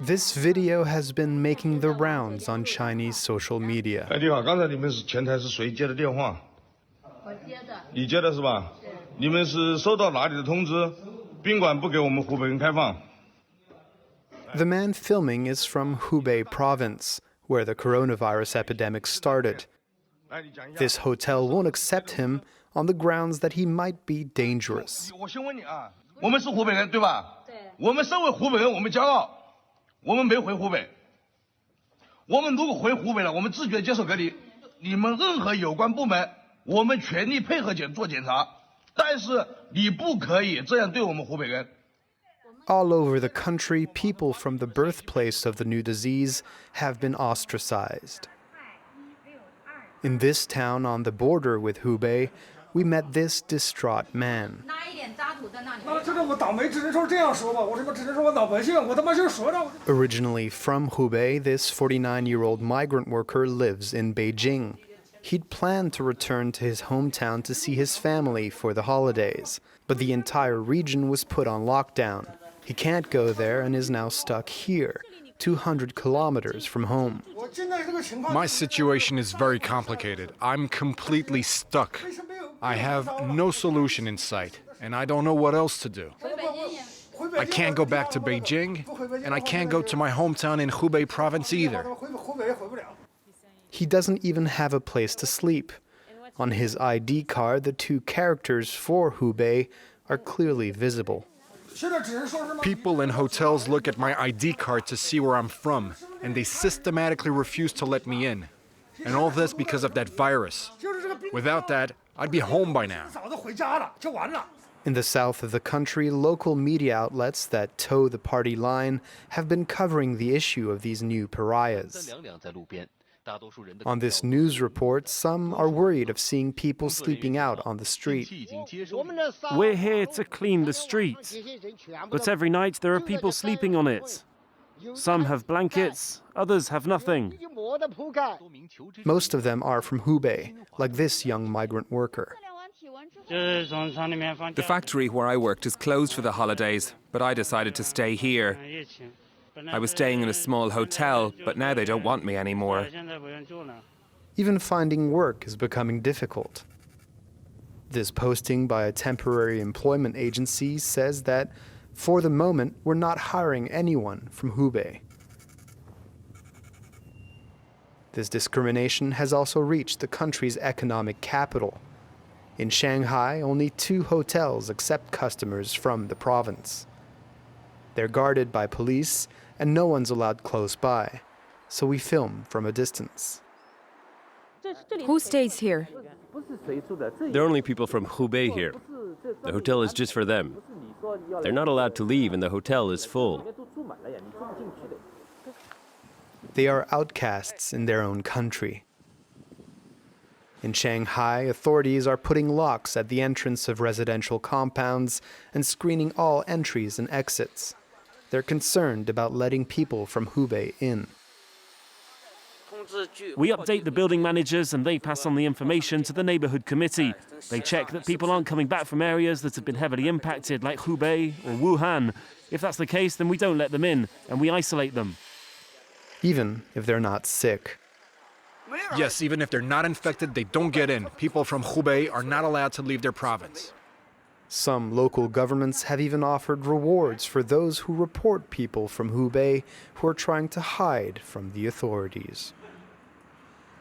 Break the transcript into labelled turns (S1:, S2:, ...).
S1: This video has been making the rounds on Chinese social media.
S2: 哎，你好，刚才你们是前台是谁接的电话？
S3: 我接的。
S2: 你接的是吧？你们是收到哪里的通知？宾馆不给我们湖北人开放。
S1: The man filming is from Hubei province, where the coronavirus epidemic started. This hotel won't accept him on the grounds that he might be dangerous.
S2: 我先问你啊，我们是湖北人对吧？
S3: 对。
S2: 我们身为湖北人，我们骄傲，我们没回湖北。我们如果回湖北了，我们自觉接受隔离。你们任何有关部门，我们全力配合做检查，但是你不可以这样对我们湖北人。
S1: All over the country, people from the birthplace of the new disease have been ostracized. In this town on the border with Hubei, we met this distraught man. Originally from Hubei, this 49-year-old migrant worker lives in Beijing. He'd planned to return to his hometown to see his family for the holidays, but the entire region was put on lockdown. He can't go there and is now stuck here, 200 kilometers from home.
S4: My situation is very complicated. I'm completely stuck. I have no solution in sight, and I don't know what else to do. I can't go back to Beijing, and I can't go to my hometown in Hubei province either.
S1: He doesn't even have a place to sleep. On his ID card, the two characters for Hubei are clearly visible.
S4: People in hotels look at my ID card to see where I'm from, and they systematically refuse to let me in. And all this because of that virus. Without that, I'd be home by now.
S1: In the south of the country, local media outlets that toe the party line have been covering the issue of these new pariahs. On this news report, some are worried of seeing people sleeping out on the street.
S5: We're here to clean the streets, but every night there are people sleeping on it. Some have blankets, others have nothing.
S1: Most of them are from Hubei, like this young migrant worker.
S6: The factory where I worked is closed for the holidays, but I decided to stay here. I was staying in a small hotel, but now they don't want me anymore.
S1: Even finding work is becoming difficult. This posting by a temporary employment agency says that, for the moment, we're not hiring anyone from Hubei. This discrimination has also reached the country's economic capital. In Shanghai, only 2 hotels accept customers from the province. They're guarded by police, and no one's allowed close by, so we film from a distance.
S7: Who stays here?
S8: There are only people from Hubei here. The hotel is just for them. They're not allowed to leave and the hotel is full.
S1: They are outcasts in their own country. In Shanghai, authorities are putting locks at the entrance of residential compounds and screening all entries and exits. They're concerned about letting people from Hubei in.
S5: We update the building managers and they pass on the information to the neighborhood committee. They check that people aren't coming back from areas that have been heavily impacted, like Hubei or Wuhan. If that's the case, then we don't let them in and we isolate them.
S1: Even if they're not sick.
S4: Yes, even if they're not infected, they don't get in. People from Hubei are not allowed to leave their province.
S1: Some local governments have even offered rewards for those who report people from Hubei who are trying to hide from the authorities.